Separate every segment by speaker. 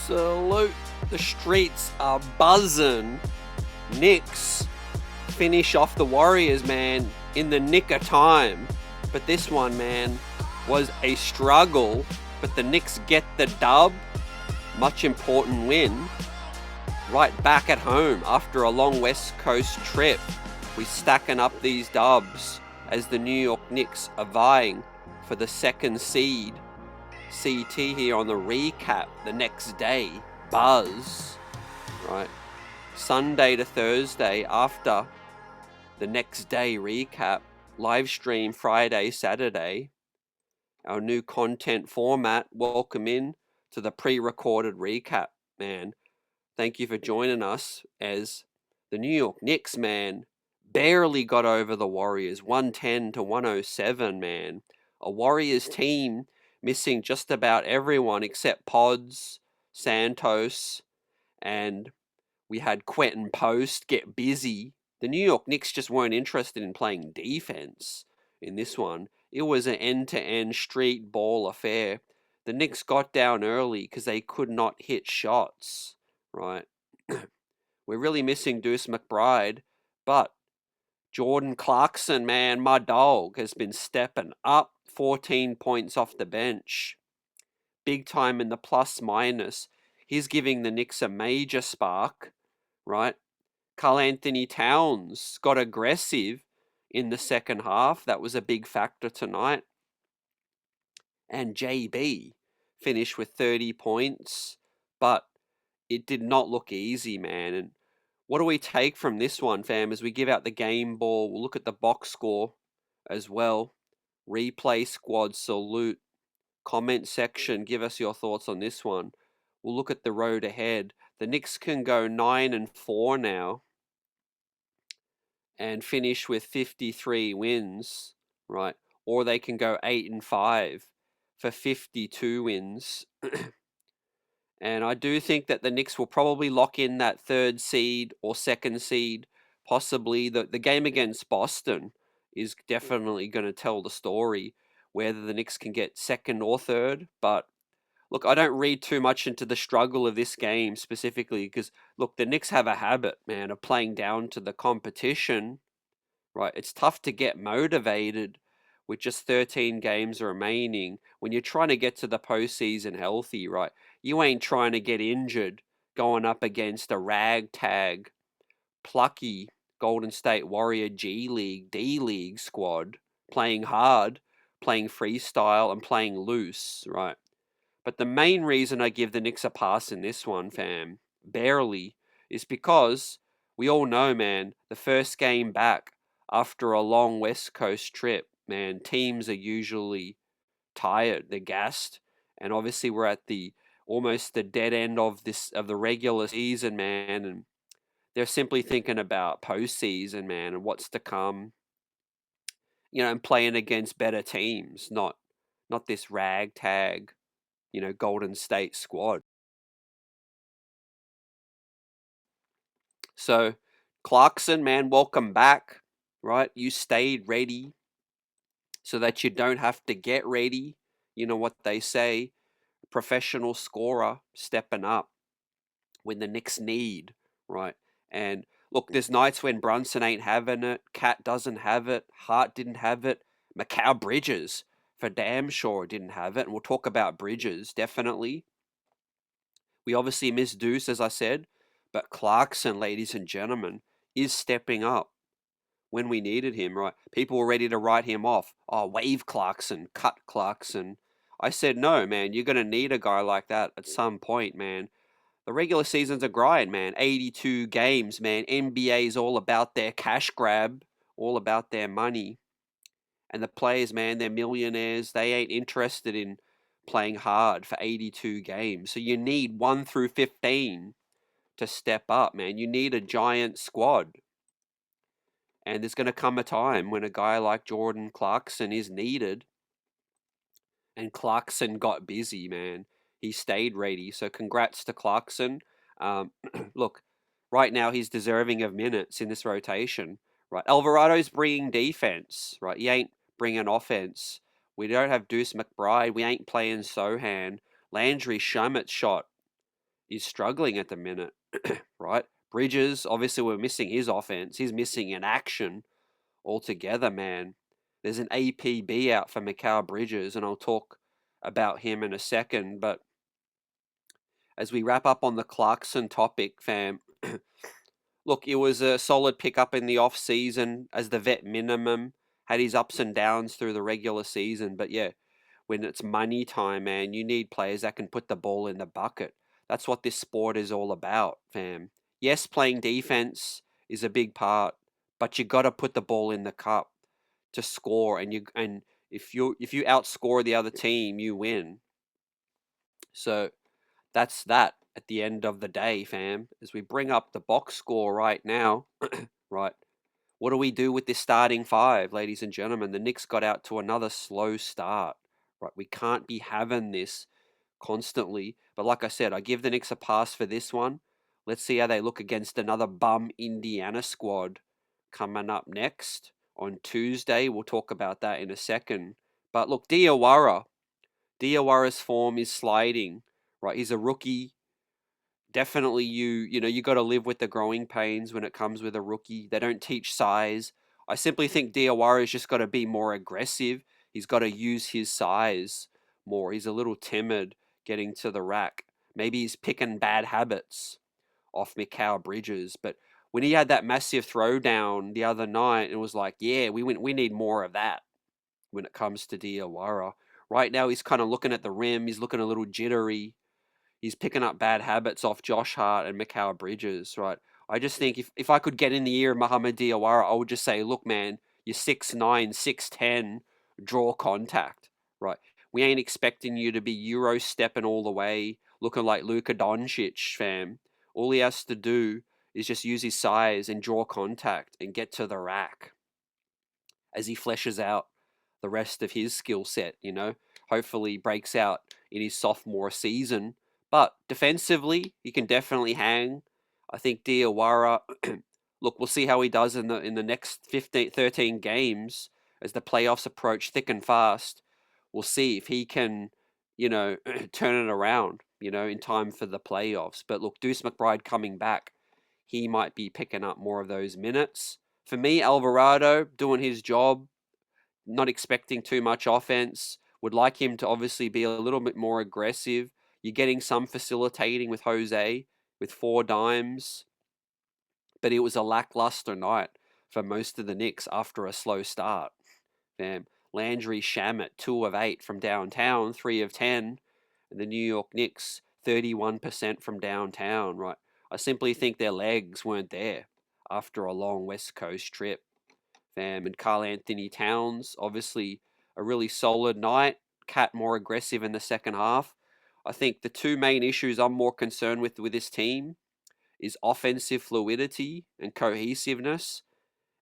Speaker 1: Salute. The streets are buzzing. Knicks finish off the Warriors, man, in the nick of time. But this one, man, was a struggle. But the Knicks get the dub. Much important win. Right back at home after a long West Coast trip. We're stacking up these dubs as the New York Knicks are vying for the second seed. CT here on the recap the next day. Buzz. Right. Sunday to Thursday after the next day recap. Live stream Friday, Saturday. Our new content format. Welcome in to the pre-recorded recap, man. Thank you for joining us as the New York Knicks, man, barely got over the Warriors. 110 to 107, man. A Warriors team missing just about everyone except Pods, Santos, and we had Quentin Post get busy. The New York Knicks just weren't interested in playing defense in this one. It was an end-to-end street ball affair. The Knicks got down early because they could not hit shots, right? We're really missing Deuce McBride, but Jordan Clarkson, man, my dog, has been stepping up. 14 points off the bench. Big time in the plus minus. He's giving the Knicks a major spark, right? Karl Anthony Towns got aggressive in the second half. That was a big factor tonight. And JB finished with 30 points, but it did not look easy, man. And what do we take from this one, fam, as we give out the game ball? We'll look at the box score as well. Replay squad salute. Comment section, give us your thoughts on this one. We'll look at the road ahead. The Knicks can go 9-4 now and finish with 53 wins, right? Or they can go 8-5 for 52 wins. And I do think that the Knicks will probably lock in that third seed or second seed. Possibly the game against Boston is definitely going to tell the story whether the Knicks can get second or third. But look, I don't read too much into the struggle of this game specifically because, look, the Knicks have a habit, man, of playing down to the competition, right? It's tough to get motivated with just 13 games remaining when you're trying to get to the postseason healthy, right? You ain't trying to get injured going up against a ragtag, plucky Golden State Warrior G League, D League squad, playing hard, playing freestyle, and playing loose, right? But the main reason I give the Knicks a pass in this one, fam, barely, is because we all know, man, the first game back after a long West Coast trip, man, teams are usually tired, they're gassed, and obviously we're at the almost the dead end of the regular season, man, and they're simply thinking about postseason, man, and what's to come, and playing against better teams, not this ragtag, Golden State squad. So, Clarkson, man, welcome back, right? You stayed ready so that you don't have to get ready. You know what they say, professional scorer stepping up when the Knicks need, right? And look, there's nights when Brunson ain't having it, Cat doesn't have it, Hart didn't have it, Macau Bridges for damn sure didn't have it, and we'll talk about Bridges, definitely. We obviously miss Deuce, as I said, but Clarkson, ladies and gentlemen, is stepping up when we needed him, right? People were ready to write him off. Oh, waive Clarkson, cut Clarkson. I said, no, man, you're going to need a guy like that at some point, man. The regular season's a grind, man. 82 games, man. NBA's all about their cash grab, all about their money. And the players, man, they're millionaires. They ain't interested in playing hard for 82 games. So you need 1 through 15 to step up, man. You need a giant squad. And there's going to come a time when a guy like Jordan Clarkson is needed. And Clarkson got busy, man. He stayed ready. So congrats to Clarkson. Look, right now he's deserving of minutes in this rotation. Right, Alvarado's bringing defense. Right, he ain't bringing offense. We don't have Deuce McBride. We ain't playing Sohan. Landry Shamet shot is struggling at the minute, right? Bridges, obviously, we're missing his offense. He's missing in action altogether, man. There's an APB out for Macau Bridges, and I'll talk about him in a second. But as we wrap up on the Clarkson topic, fam, look, it was a solid pickup in the off season as the vet minimum. Had his ups and downs through the regular season, but yeah, when it's money time, man, you need players that can put the ball in the bucket. That's what this sport is all about, fam. Yes, playing defense is a big part, but you got to put the ball in the cup to score, and if you outscore the other team, you win. So that's that at the end of the day, fam. As we bring up the box score right now, right? What do we do with this starting five, ladies and gentlemen? The Knicks got out to another slow start, right? We can't be having this constantly. But like I said, I give the Knicks a pass for this one. Let's see how they look against another bum Indiana squad coming up next on Tuesday. We'll talk about that in a second. But look, Diawara's form is sliding, right? He's a rookie. Definitely you got to live with the growing pains when it comes with a rookie. They don't teach size. I simply think Diawara's just got to be more aggressive. He's got to use his size more. He's a little timid getting to the rack. Maybe he's picking bad habits off Macau Bridges. But when he had that massive throwdown the other night, it was like, yeah, we need more of that when it comes to Diawara. Right now, he's kind of looking at the rim. He's looking a little jittery. He's picking up bad habits off Josh Hart and Macau Bridges, right? I just think if I could get in the ear of Muhammad Diawara, I would just say, look, man, you're 6'9", 6'10", draw contact, right? We ain't expecting you to be Euro stepping all the way, looking like Luka Doncic, fam. All he has to do is just use his size and draw contact and get to the rack as he fleshes out the rest of his skill set, Hopefully breaks out in his sophomore season. But defensively, he can definitely hang. I think Diawara, look, we'll see how he does in the next 13 games as the playoffs approach thick and fast. We'll see if he can, turn it around, in time for the playoffs. But look, Deuce McBride coming back, he might be picking up more of those minutes. For me, Alvarado doing his job, not expecting too much offense. Would like him to obviously be a little bit more aggressive. You're getting some facilitating with Jose with 4 dimes, but it was a lackluster night for most of the Knicks after a slow start. Landry Shamet, 2 of 8 from downtown, 3 of 10, and the New York Knicks, 31% from downtown, right? I simply think their legs weren't there after a long West Coast trip. And Karl Anthony Towns, obviously a really solid night. Cat more aggressive in the second half. I think the 2 main issues I'm more concerned with this team is offensive fluidity and cohesiveness,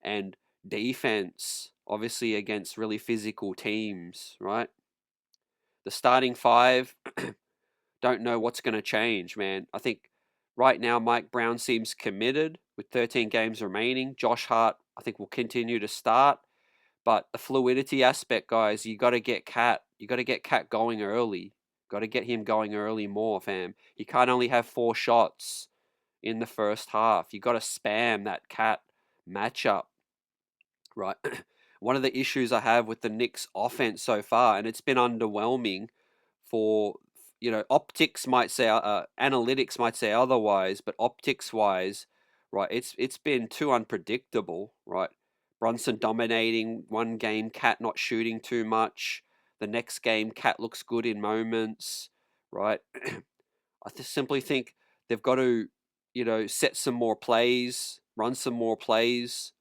Speaker 1: and defense, obviously against really physical teams, right? The starting 5, don't know what's going to change, man. I think right now Mike Brown seems committed with 13 games remaining. Josh Hart, I think, will continue to start. But the fluidity aspect, guys, you got to get Cat. You got to get Cat going early. Got to get him going early more, fam. He can't only have 4 shots in the first half. You got to spam that Cat matchup, right? One of the issues I have with the Knicks offense so far, and it's been underwhelming for, optics might say, analytics might say otherwise, but optics wise, right, it's been too unpredictable, right? Brunson dominating one game, Cat not shooting too much. The next game, Cat looks good in moments, right? I simply think they've got to, set some more plays, run some more plays.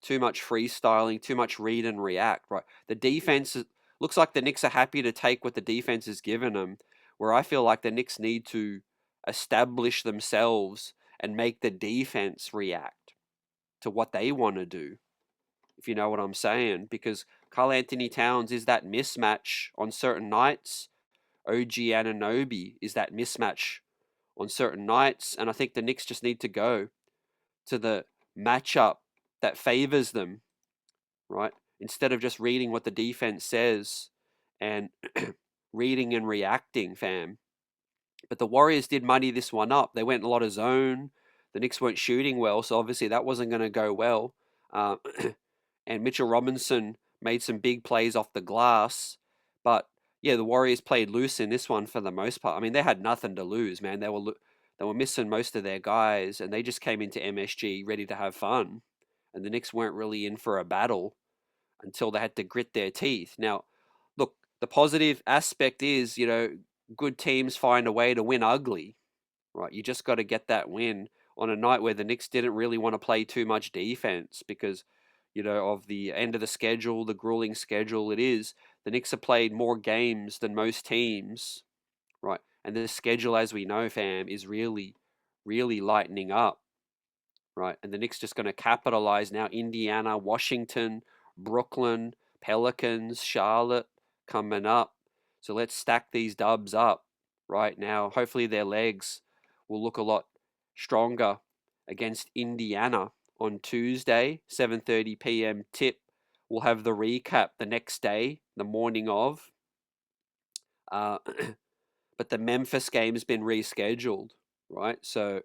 Speaker 1: Too much freestyling, too much read and react, right? The defense looks like the Knicks are happy to take what the defense has given them, where I feel like the Knicks need to establish themselves and make the defense react to what they want to do, if you know what I'm saying. Because Karl Anthony Towns is that mismatch on certain nights. OG Anunoby is that mismatch on certain nights. And I think the Knicks just need to go to the matchup that favors them, right? Instead of just reading what the defense says and reading and reacting, fam. But the Warriors did muddy this one up. They went a lot of zone. The Knicks weren't shooting well, so obviously that wasn't going to go well. Uh, and Mitchell Robinson made some big plays off the glass. But yeah, the Warriors played loose in this one for the most part. I mean, they had nothing to lose, man. They were missing most of their guys, and they just came into MSG ready to have fun. And the Knicks weren't really in for a battle until they had to grit their teeth. Now, look, the positive aspect is, good teams find a way to win ugly, right? You just got to get that win on a night where the Knicks didn't really want to play too much defense because, of the end of the schedule, the grueling schedule it is. The Knicks have played more games than most teams, right? And the schedule, as we know, fam, is really, really lightening up, right? And the Knicks just going to capitalize now. Indiana, Washington, Brooklyn, Pelicans, Charlotte coming up. So let's stack these dubs up right now. Hopefully their legs will look a lot stronger against Indiana on Tuesday, 7:30 p.m. tip. We'll have the recap the next day, the morning of. Uh, but the Memphis game's been rescheduled, right? So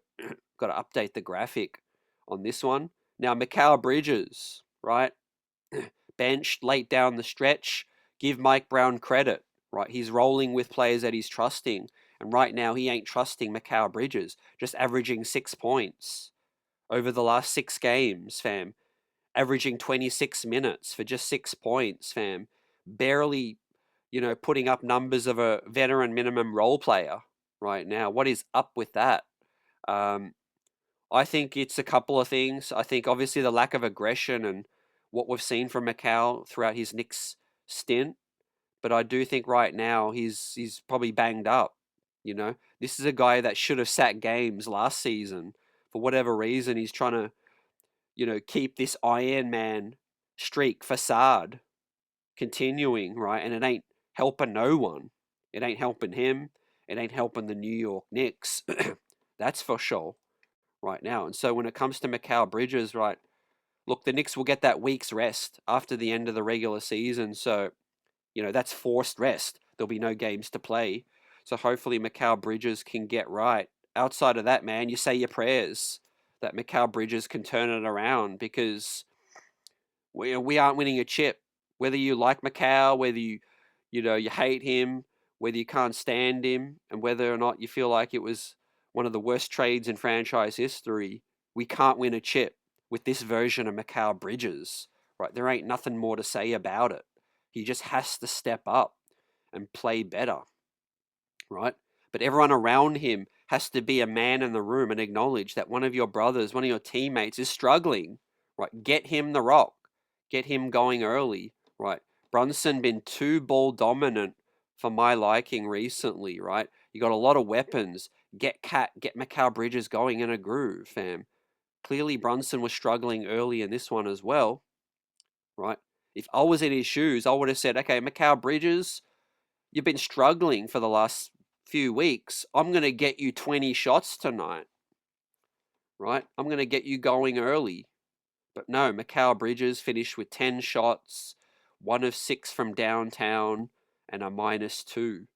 Speaker 1: got to update the graphic on this one. Now, Macau Bridges, right? Benched late down the stretch. Give Mike Brown credit, right? He's rolling with players that he's trusting. And right now, he ain't trusting Macau Bridges, just averaging 6 points over the last 6 games, fam. Averaging 26 minutes for just 6 points, fam. Barely, putting up numbers of a veteran minimum role player right now. What is up with that? I think it's a couple of things. I think obviously the lack of aggression and what we've seen from Macau throughout his Knicks stint, but I do think right now he's probably banged up. This is a guy that should have sat games last season. For whatever reason, he's trying to, keep this Iron Man streak facade continuing, right? And it ain't helping no one. It ain't helping him. It ain't helping the New York Knicks. That's for sure right now. And so when it comes to Macau Bridges, right, look, the Knicks will get that week's rest after the end of the regular season. So, that's forced rest. There'll be no games to play. So hopefully Macau Bridges can get right. Outside of that, man, you say your prayers that Macau Bridges can turn it around because we aren't winning a chip. Whether you like Macau, whether you hate him, whether you can't stand him, and whether or not you feel like it was one of the worst trades in franchise history, we can't win a chip with this version of Macau Bridges. Right? There ain't nothing more to say about it. He just has to step up and play better. Right? But everyone around him has to be a man in the room and acknowledge that one of your brothers, one of your teammates is struggling. Right? Get him the rock. Get him going early. Right? Brunson been too ball dominant for my liking recently, right? You got a lot of weapons. Get Macau Bridges going in a groove, fam. Clearly Brunson was struggling early in this one as well, right? If I was in his shoes, I would have said, okay, Macau Bridges, you've been struggling for the last few weeks. I'm going to get you 20 shots tonight, right? I'm going to get you going early. But no, Macau Bridges finished with 10 shots, 1 of 6 from downtown, and a -2.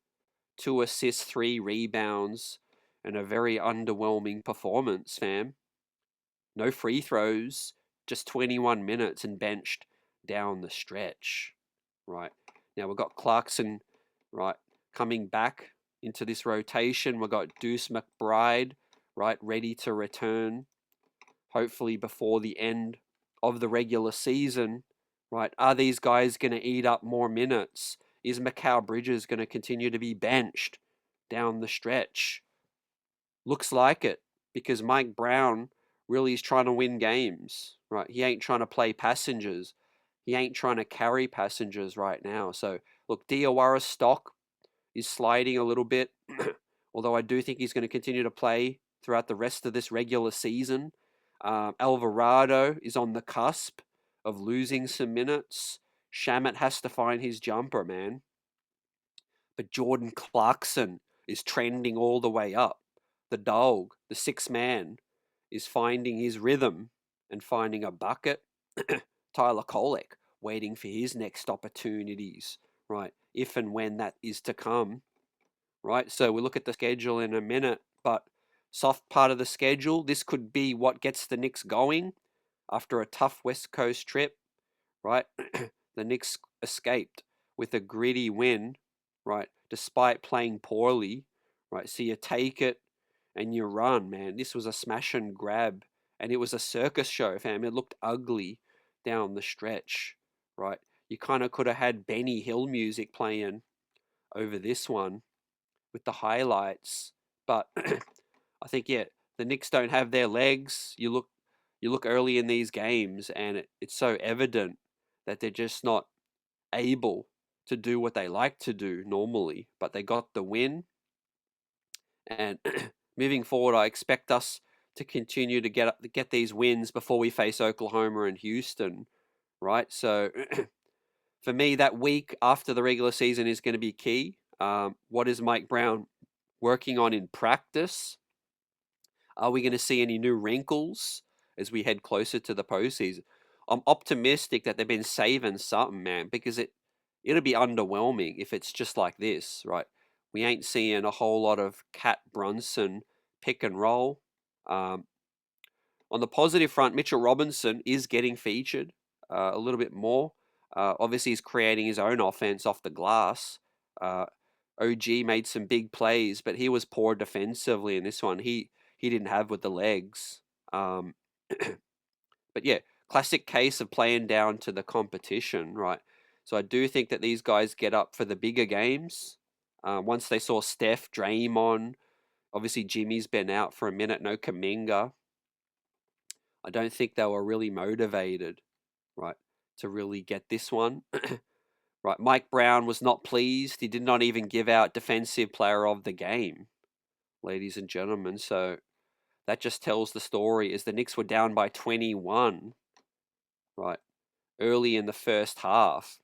Speaker 1: 2 assists, 3 rebounds, and a very underwhelming performance, fam. No free throws, just 21 minutes and benched down the stretch, right? Now we've got Clarkson, right, coming back into this rotation. We've got Deuce McBride, right, ready to return, hopefully before the end of the regular season, right? Are these guys going to eat up more minutes? Is Macau Bridges going to continue to be benched down the stretch? Looks like it, because Mike Brown really is trying to win games, right? He ain't trying to play passengers. He ain't trying to carry passengers right now. So, look, Diawara's stock is sliding a little bit, although I do think he's going to continue to play throughout the rest of this regular season. Alvarado is on the cusp of losing some minutes. Shamet has to find his jumper, man. But Jordan Clarkson is trending all the way up. The dog, the 6th man, is finding his rhythm and finding a bucket. Tyler Kolek waiting for his next opportunities, right? If and when that is to come. right? So we look at the schedule in a minute, but soft part of the schedule, this could be what gets the Knicks going after a tough West Coast trip, right? The Knicks escaped with a gritty win, right? Despite playing poorly, right? So you take it and you run, man. This was a smash and grab, and it was a circus show, fam. It looked ugly down the stretch, right? You kind of could have had Benny Hill music playing over this one with the highlights, but I think yeah, the Knicks don't have their legs. You look early in these games, and it's so evident that they're just not able to do what they like to do normally. But they got the win, and moving forward, I expect us to continue to get these wins before we face Oklahoma and Houston, right? So for me, that week after the regular season is going to be key. What is Mike Brown working on in practice? Are we going to see any new wrinkles as we head closer to the postseason? I'm optimistic that they've been saving something, man, because it'll be underwhelming if it's just like this, right? We ain't seeing a whole lot of Cat Brunson pick and roll. Um, on the positive front, Mitchell Robinson is getting featured a little bit more. Obviously, he's creating his own offense off the glass. OG made some big plays, but he was poor defensively in this one. He didn't have with the legs. Um, but yeah, classic case of playing down to the competition, right? So I do think that these guys get up for the bigger games. Once they saw Steph, Draymond, obviously Jimmy's been out for a minute, no Kaminga. I don't think they were really motivated, right, to really get this one. Right, Mike Brown was not pleased. He did not even give out Defensive Player of the Game, ladies and gentlemen. So that just tells the story is the Knicks were down by 21, right, early in the first half.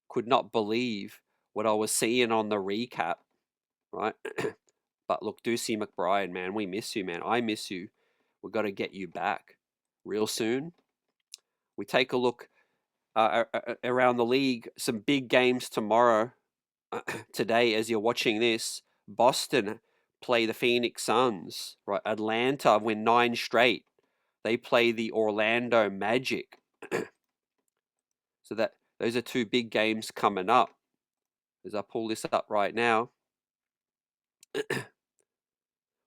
Speaker 1: Could not believe what I was seeing on the recap, right? But look, Deucey McBride, man, we miss you, man. I miss you. We've got to get you back real soon. We take a look around the league. Some big games tomorrow. Today, as you're watching this, Boston play the Phoenix Suns. Right, Atlanta win 9 straight. They play the Orlando Magic. So that those are 2 big games coming up. As I pull this up right now,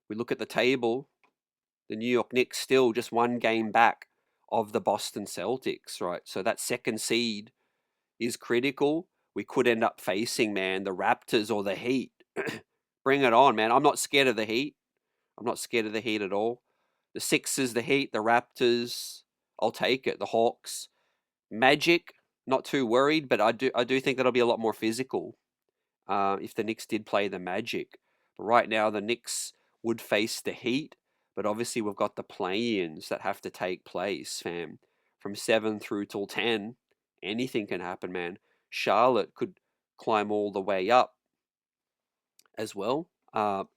Speaker 1: we look at the table. The New York Knicks still just 1 game back of the Boston Celtics. Right, so that second seed is critical. We could end up facing, man, the Raptors or the Heat. Bring it on, man. I'm not scared of the Heat. I'm not scared of the Heat at all. The Sixers, the Heat, the Raptors, I'll take it. The Hawks, Magic, not too worried, but I do think that'll be a lot more physical if the Knicks did play the Magic. But right now, the Knicks would face the Heat, but obviously we've got the play-ins that have to take place, fam. From 7 through till 10, anything can happen, man. Charlotte could climb all the way up as well. But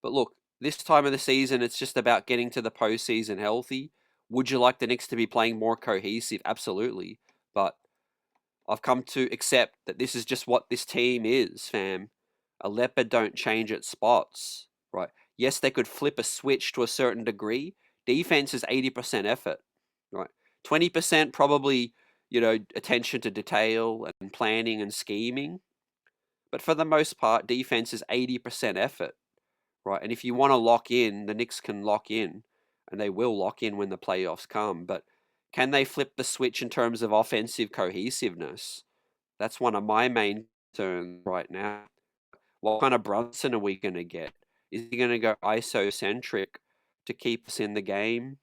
Speaker 1: look, this time of the season, it's just about getting to the postseason healthy. Would you like the Knicks to be playing more cohesive? Absolutely. But I've come to accept that this is just what this team is, fam. A leopard don't change its spots, right? Yes, they could flip a switch to a certain degree. Defense is 80% effort, right? 20% probably, attention to detail and planning and scheming. But for the most part, defense is 80% effort, right? And if you want to lock in, the Knicks can lock in, and they will lock in when the playoffs come. But can they flip the switch in terms of offensive cohesiveness? That's one of my main concerns right now. What kind of Brunson are we going to get? Is he going to go isocentric to keep us in the game?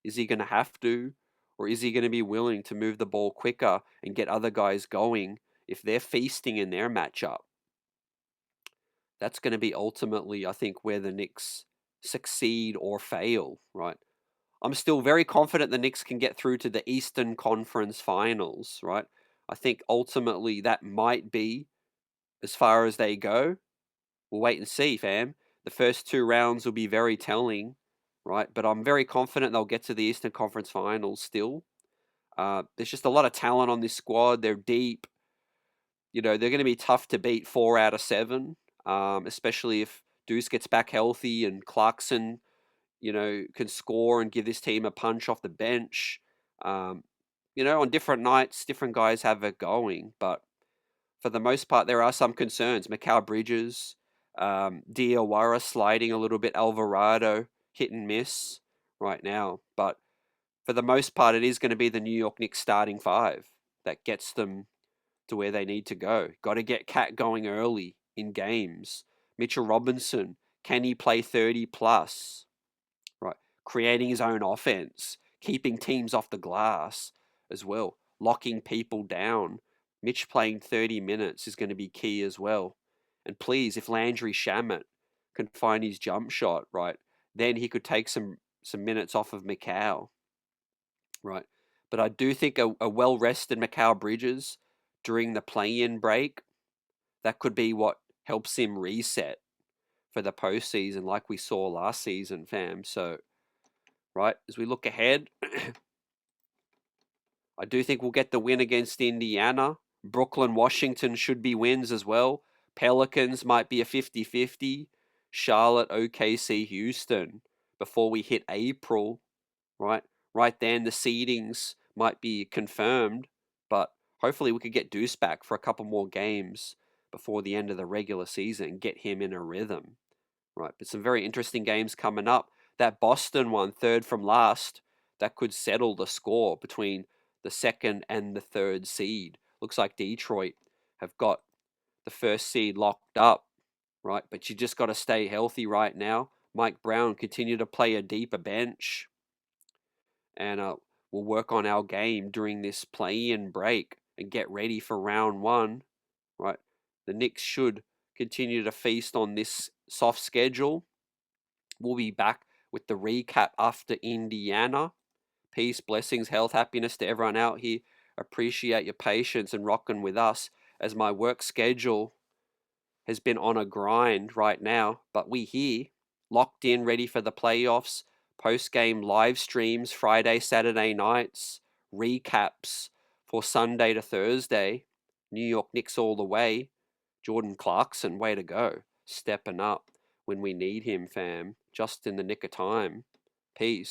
Speaker 1: Is he going to have to? Or is he going to be willing to move the ball quicker and get other guys going if they're feasting in their matchup? That's going to be ultimately, I think, where the Knicks succeed or fail, right? I'm still very confident the Knicks can get through to the Eastern Conference Finals, right? I think ultimately that might be as far as they go. We'll wait and see, fam. The first 2 rounds will be very telling, right? But I'm very confident they'll get to the Eastern Conference Finals still. There's just a lot of talent on this squad. They're deep. they're going to be tough to beat 4 out of 7, especially if Deuce gets back healthy and Clarkson, can score and give this team a punch off the bench. On different nights, different guys have it going, but for the most part, there are some concerns. Macau Bridges, Diawara sliding a little bit, Alvarado hit and miss right now, but for the most part, it is going to be the New York Knicks starting 5 that gets them to where they need to go. Got to get Cat going early in games. Mitchell Robinson, can he play 30 plus? Right, creating his own offense, keeping teams off the glass as well, locking people down. Mitch playing 30 minutes is going to be key as well. And please, if Landry Shamet can find his jump shot, right, then he could take some minutes off of Mikal, right? But I do think a well-rested Macau Bridges during the play-in break, that could be what helps him reset for the postseason like we saw last season, fam. So, right, as we look ahead, I do think we'll get the win against Indiana. Brooklyn, Washington should be wins as well. Pelicans might be a 50-50. Charlotte, OKC, Houston before we hit April, right? Right then, the seedings might be confirmed, but hopefully we could get Deuce back for a couple more games before the end of the regular season and get him in a rhythm, right? But some very interesting games coming up. That Boston one, third from last, that could settle the score between the second and the third seed. Looks like Detroit have got the first seed locked up, right? But you just got to stay healthy right now. Mike Brown continue to play a deeper bench, and we'll work on our game during this play-in break and get ready for round 1, right? The Knicks should continue to feast on this soft schedule. We'll be back with the recap after Indiana. Peace, blessings, health, happiness to everyone out here. Appreciate your patience and rocking with us as my work schedule has been on a grind right now, but we here, locked in, ready for the playoffs, post-game live streams Friday, Saturday nights, recaps for Sunday to Thursday. New York Knicks all the way. Jordan Clarkson, way to go. Stepping up when we need him, fam. Just in the nick of time. Peace.